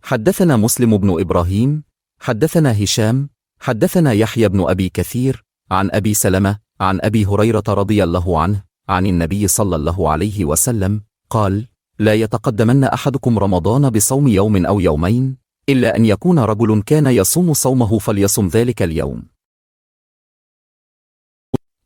حدثنا مسلم بن إبراهيم حدثنا هشام حدثنا يحيى بن أبي كثير عن أبي سلمة عن أبي هريرة رضي الله عنه عن النبي صلى الله عليه وسلم قال: لا يتقدمن أحدكم رمضان بصوم يوم أو يومين إلا أن يكون رجل كان يصوم صومه فليصم ذلك اليوم.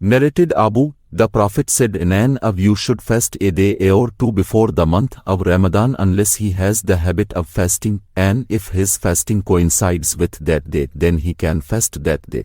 Narrated Abu, the Prophet said, none of you should fast a day or two before the month of Ramadan unless he has the habit of fasting, and if his fasting coincides with that date then he can fast that day.